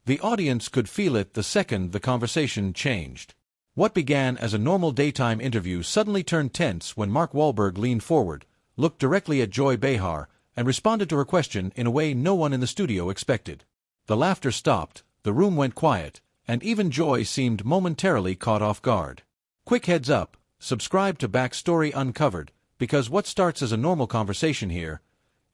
The audience could feel it the second the conversation changed. What began as a normal daytime interview suddenly turned tense when Mark Wahlberg leaned forward, looked directly at Joy Behar, and responded to her question in a way no one in the studio expected. The laughter stopped, the room went quiet, and even Joy seemed momentarily caught off guard. Quick heads up, subscribe to Backstory Uncovered, because what starts as a normal conversation here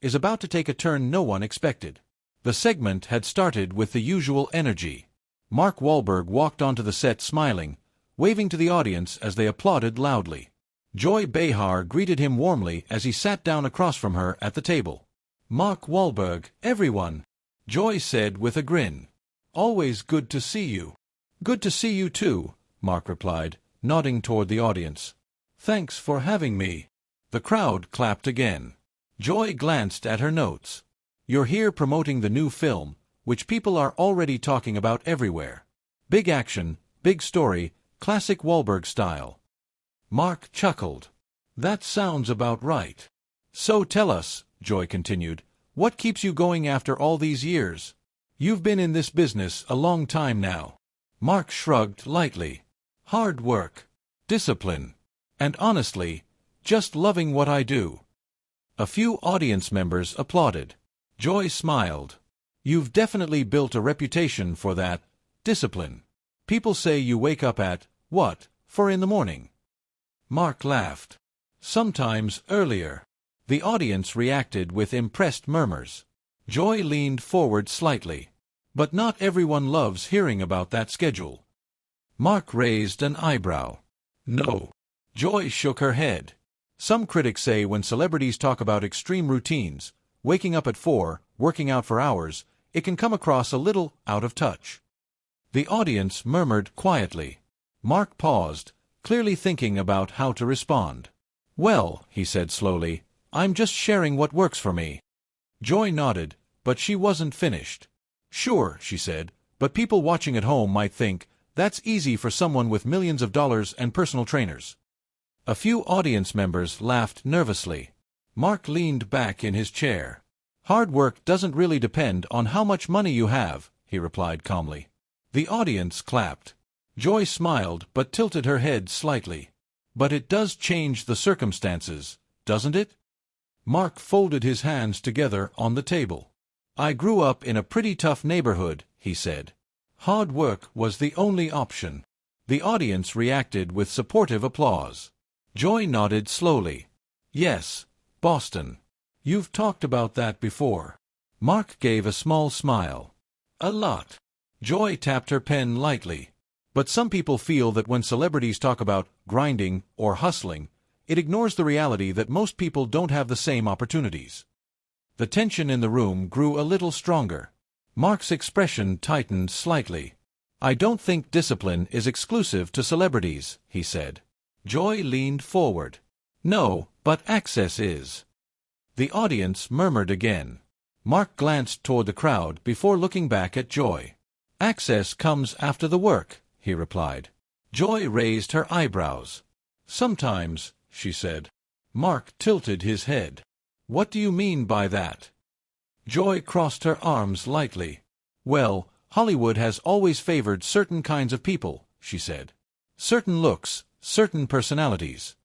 is about to take a turn no one expected. The segment had started with the usual energy. Mark Wahlberg walked onto the set smiling, waving to the audience as they applauded loudly. Joy Behar greeted him warmly as he sat down across from her at the table. "Mark Wahlberg, everyone," Joy said with a grin. "Always good to see you." "Good to see you too," Mark replied, nodding toward the audience. "Thanks for having me." The crowd clapped again. Joy glanced at her notes. "You're here promoting the new film, which people are already talking about everywhere. Big action, big story, classic Wahlberg style." Mark chuckled. "That sounds about right." "So tell us," Joy continued, "what keeps you going after all these years? You've been in this business a long time now." Mark shrugged lightly. "Hard work, discipline, and honestly, just loving what I do." A few audience members applauded. Joy smiled. "You've definitely built a reputation for that, discipline. People say you wake up at, 4 in the morning?" Mark laughed. "Sometimes earlier." The audience reacted with impressed murmurs. Joy leaned forward slightly. "But not everyone loves hearing about that schedule." Mark raised an eyebrow. "No." Joy shook her head. "Some critics say when celebrities talk about extreme routines, waking up at 4, working out for hours, it can come across a little out of touch." The audience murmured quietly. Mark paused, clearly thinking about how to respond. "Well," he said slowly, "I'm just sharing what works for me." Joy nodded, but she wasn't finished. "Sure," she said, "but people watching at home might think, that's easy for someone with millions of dollars and personal trainers." A few audience members laughed nervously. Mark leaned back in his chair. "Hard work doesn't really depend on how much money you have," he replied calmly. The audience clapped. Joy smiled but tilted her head slightly. "But it does change the circumstances, doesn't it?" Mark folded his hands together on the table. "I grew up in a pretty tough neighborhood," he said. "Hard work was the only option." The audience reacted with supportive applause. Joy nodded slowly. "Yes, Boston. You've talked about that before." Mark gave a small smile. "A lot." Joy tapped her pen lightly. "But some people feel that when celebrities talk about grinding or hustling, it ignores the reality that most people don't have the same opportunities." The tension in the room grew a little stronger. Mark's expression tightened slightly. "I don't think discipline is exclusive to celebrities," he said. Joy leaned forward. "No, but access is." The audience murmured again. Mark glanced toward the crowd before looking back at Joy. "Access comes after the work," he replied. Joy raised her eyebrows. "Sometimes," she said. Mark tilted his head. "What do you mean by that?" Joy crossed her arms lightly. "Well, Hollywood has always favored certain kinds of people," she said. "Certain looks, certain personalities."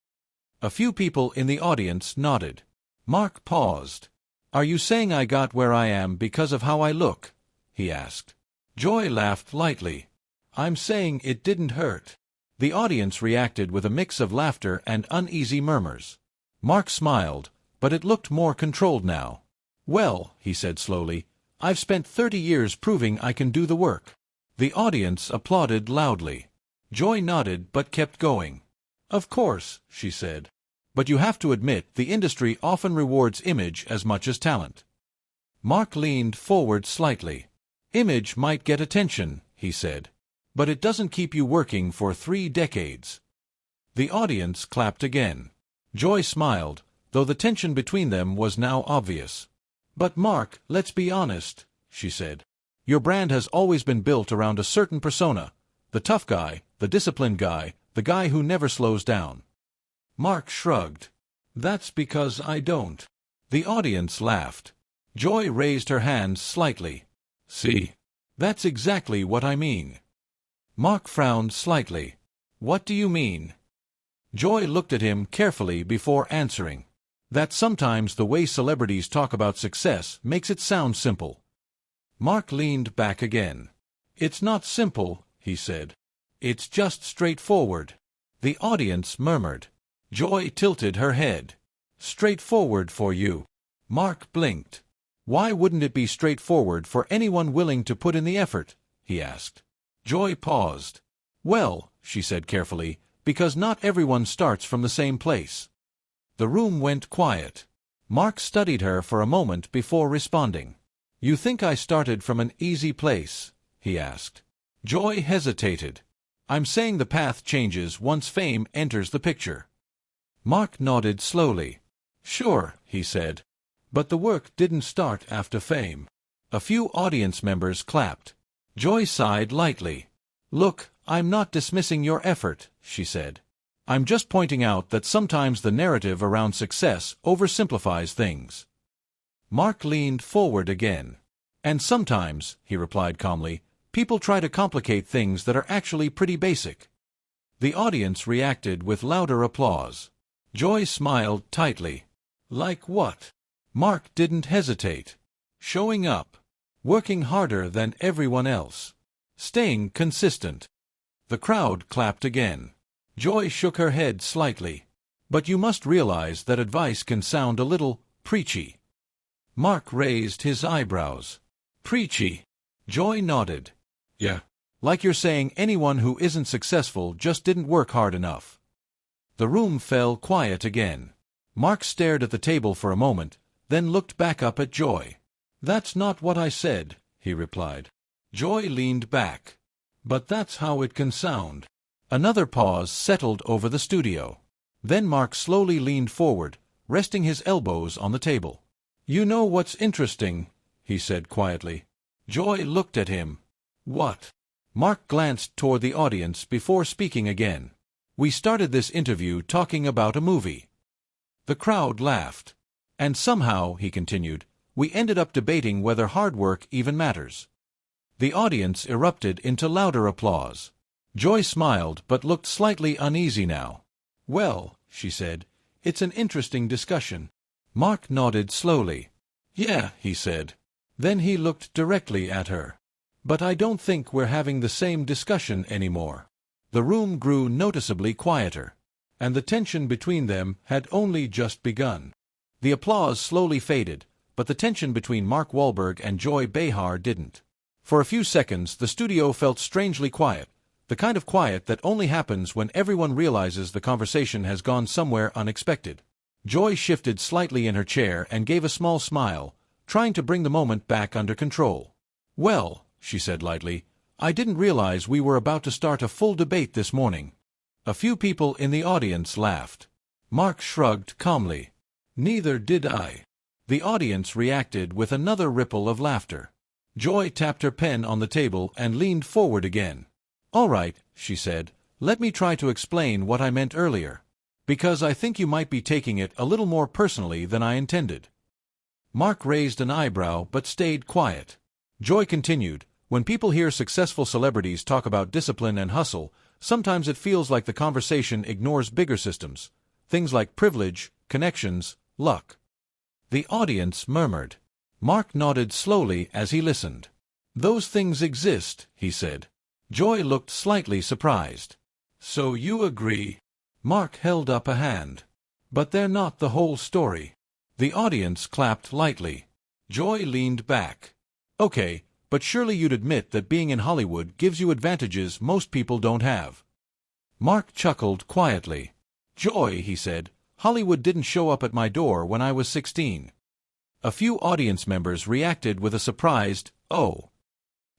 A few people in the audience nodded. Mark paused. "Are you saying I got where I am because of how I look?" he asked. Joy laughed lightly. "I'm saying it didn't hurt." The audience reacted with a mix of laughter and uneasy murmurs. Mark smiled, but it looked more controlled now. "Well," he said slowly, "I've spent 30 years proving I can do the work." The audience applauded loudly. Joy nodded but kept going. "Of course," she said. "But you have to admit the industry often rewards image as much as talent." Mark leaned forward slightly. "Image might get attention," he said, "but it doesn't keep you working for 3 decades." The audience clapped again. Joy smiled, though the tension between them was now obvious. "But Mark, let's be honest," she said. "Your brand has always been built around a certain persona, the tough guy, the disciplined guy, the guy who never slows down." Mark shrugged. "That's because I don't." The audience laughed. Joy raised her hands slightly. "See? That's exactly what I mean. Mark frowned slightly. What do you mean? Joy looked at him carefully before answering. That sometimes the way celebrities talk about success makes it sound simple. Mark leaned back again. It's not simple, he said. It's just straightforward. The audience murmured. Joy tilted her head. Straightforward for you. Mark blinked. Why wouldn't it be straightforward for anyone willing to put in the effort? He asked. Joy paused. Well, she said carefully, because not everyone starts from the same place. The room went quiet. Mark studied her for a moment before responding. You think I started from an easy place? He asked. Joy hesitated. I'm saying the path changes once fame enters the picture. Mark nodded slowly. Sure, he said. But the work didn't start after fame. A few audience members clapped. Joy sighed lightly. Look, I'm not dismissing your effort, she said. I'm just pointing out that sometimes the narrative around success oversimplifies things. Mark leaned forward again. And sometimes, he replied calmly, people try to complicate things that are actually pretty basic. The audience reacted with louder applause. Joy smiled tightly. Like what? Mark didn't hesitate. Showing up. Working harder than everyone else. Staying consistent. The crowd clapped again. Joy shook her head slightly. But you must realize that advice can sound a little preachy. Mark raised his eyebrows. Preachy? Joy nodded. Yeah. Like you're saying anyone who isn't successful just didn't work hard enough. The room fell quiet again. Mark stared at the table for a moment, then looked back up at Joy. That's not what I said, he replied. Joy leaned back. But that's how it can sound. Another pause settled over the studio. Then Mark slowly leaned forward, resting his elbows on the table. You know what's interesting? He said quietly. Joy looked at him. What? Mark glanced toward the audience before speaking again. We started this interview talking about a movie. The crowd laughed. And somehow, he continued, we ended up debating whether hard work even matters. The audience erupted into louder applause. Joy smiled but looked slightly uneasy now. Well, she said, it's an interesting discussion. Mark nodded slowly. Yeah, he said. Then he looked directly at her. But I don't think we're having the same discussion anymore. The room grew noticeably quieter, and the tension between them had only just begun. The applause slowly faded, but the tension between Mark Wahlberg and Joy Behar didn't. For a few seconds, the studio felt strangely quiet, the kind of quiet that only happens when everyone realizes the conversation has gone somewhere unexpected. Joy shifted slightly in her chair and gave a small smile, trying to bring the moment back under control. Well, she said lightly, I didn't realize we were about to start a full debate this morning. A few people in the audience laughed. Mark shrugged calmly. Neither did I. The audience reacted with another ripple of laughter. Joy tapped her pen on the table and leaned forward again. All right, she said, let me try to explain what I meant earlier. Because I think you might be taking it a little more personally than I intended. Mark raised an eyebrow but stayed quiet. Joy continued, when people hear successful celebrities talk about discipline and hustle, sometimes it feels like the conversation ignores bigger systems. Things like privilege, connections, luck. The audience murmured. Mark nodded slowly as he listened. Those things exist, he said. Joy looked slightly surprised. So you agree? Mark held up a hand. But they're not the whole story. The audience clapped lightly. Joy leaned back. Okay, but surely you'd admit that being in Hollywood gives you advantages most people don't have. Mark chuckled quietly. Joy, he said, Hollywood didn't show up at my door when I was 16. A few audience members reacted with a surprised, oh.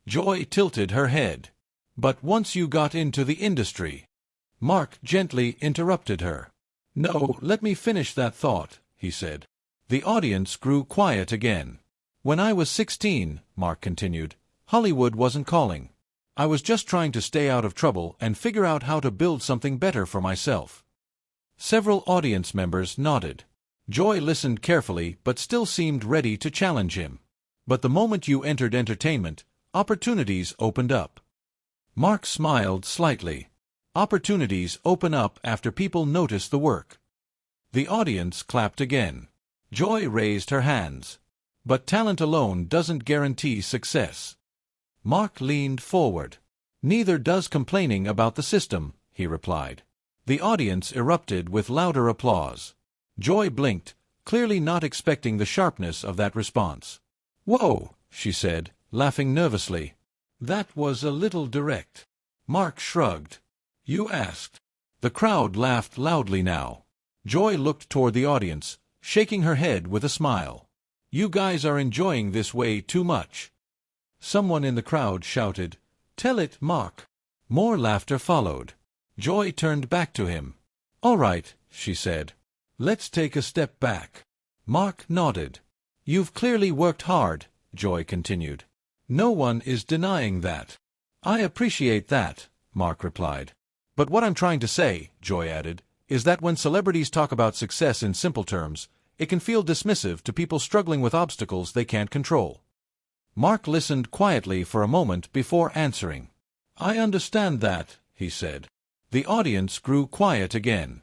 Joy tilted her head. But once you got into the industry. Mark gently interrupted her. No, let me finish that thought, he said. The audience grew quiet again. When I was 16, Mark continued, Hollywood wasn't calling. I was just trying to stay out of trouble and figure out how to build something better for myself. Several audience members nodded. Joy listened carefully but still seemed ready to challenge him. But the moment you entered entertainment, opportunities opened up. Mark smiled slightly. Opportunities open up after people notice the work. The audience clapped again. Joy raised her hands. But talent alone doesn't guarantee success. Mark leaned forward. Neither does complaining about the system, he replied. The audience erupted with louder applause. Joy blinked, clearly not expecting the sharpness of that response. "Whoa," she said, laughing nervously. "That was a little direct." Mark shrugged. "You asked." The crowd laughed loudly now. Joy looked toward the audience, shaking her head with a smile. "You guys are enjoying this way too much." Someone in the crowd shouted, "Tell it, Mark." More laughter followed. Joy turned back to him. "All right," she said. "Let's take a step back." Mark nodded. "You've clearly worked hard," Joy continued. "No one is denying that." "I appreciate that," Mark replied. "But what I'm trying to say," Joy added, "is that when celebrities talk about success in simple terms, it can feel dismissive to people struggling with obstacles they can't control." Mark listened quietly for a moment before answering. "I understand that," he said. The audience grew quiet again.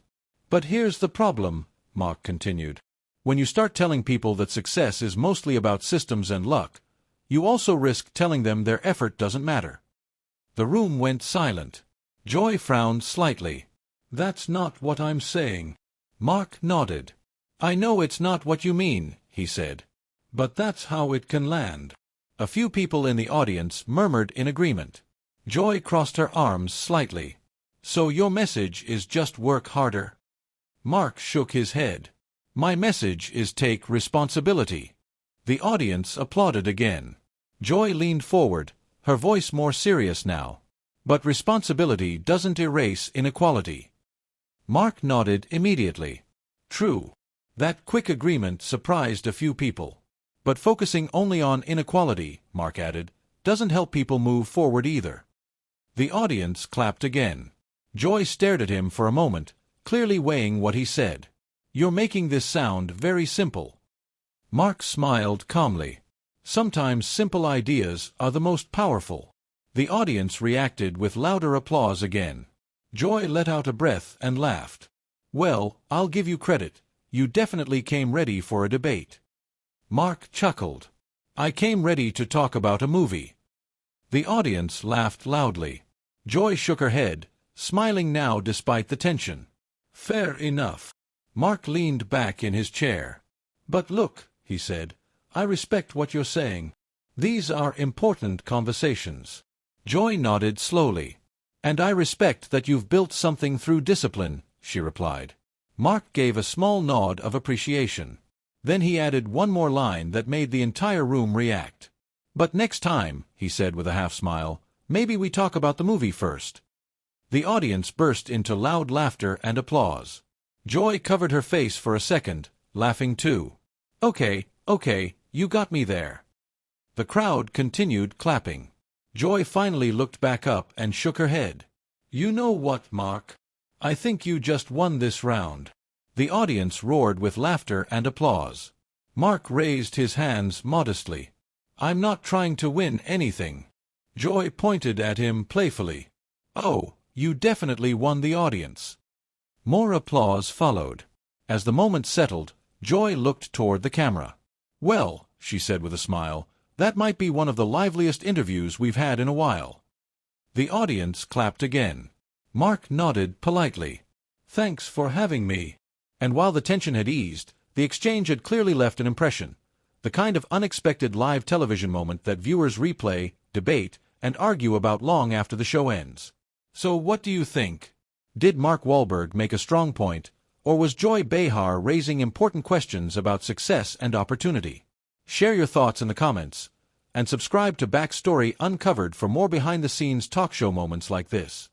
"But here's the problem," Mark continued. "When you start telling people that success is mostly about systems and luck, you also risk telling them their effort doesn't matter." The room went silent. Joy frowned slightly. "That's not what I'm saying." Mark nodded. "I know it's not what you mean," he said. "But that's how it can land." A few people in the audience murmured in agreement. Joy crossed her arms slightly. "So your message is just work harder?" Mark shook his head. "My message is take responsibility." The audience applauded again. Joy leaned forward, her voice more serious now. "But responsibility doesn't erase inequality." Mark nodded immediately. "True." That quick agreement surprised a few people. "But focusing only on inequality," Mark added, "doesn't help people move forward either." The audience clapped again. Joy stared at him for a moment, clearly weighing what he said. "You're making this sound very simple." Mark smiled calmly. "Sometimes simple ideas are the most powerful." The audience reacted with louder applause again. Joy let out a breath and laughed. "Well, I'll give you credit. You definitely came ready for a debate." Mark chuckled. "I came ready to talk about a movie." The audience laughed loudly. Joy shook her head, smiling now despite the tension. "Fair enough." Mark leaned back in his chair. "But look," he said, "I respect what you're saying. These are important conversations." Joy nodded slowly. "And I respect that you've built something through discipline," she replied. Mark gave a small nod of appreciation. Then he added one more line that made the entire room react. "But next time," he said with a half-smile, "maybe we talk about the movie first." The audience burst into loud laughter and applause. Joy covered her face for a second, laughing too. Okay, you got me there." The crowd continued clapping. Joy finally looked back up and shook her head. "You know what, Mark? I think you just won this round." The audience roared with laughter and applause. Mark raised his hands modestly. "I'm not trying to win anything." Joy pointed at him playfully. "Oh, you definitely won the audience." More applause followed. As the moment settled, Joy looked toward the camera. "Well," she said with a smile, "that might be one of the liveliest interviews we've had in a while." The audience clapped again. Mark nodded politely. "Thanks for having me." And while the tension had eased, the exchange had clearly left an impression. The kind of unexpected live television moment that viewers replay, debate, and argue about long after the show ends. So what do you think? Did Mark Wahlberg make a strong point, or was Joy Behar raising important questions about success and opportunity? Share your thoughts in the comments, and subscribe to Backstory Uncovered for more behind-the-scenes talk show moments like this.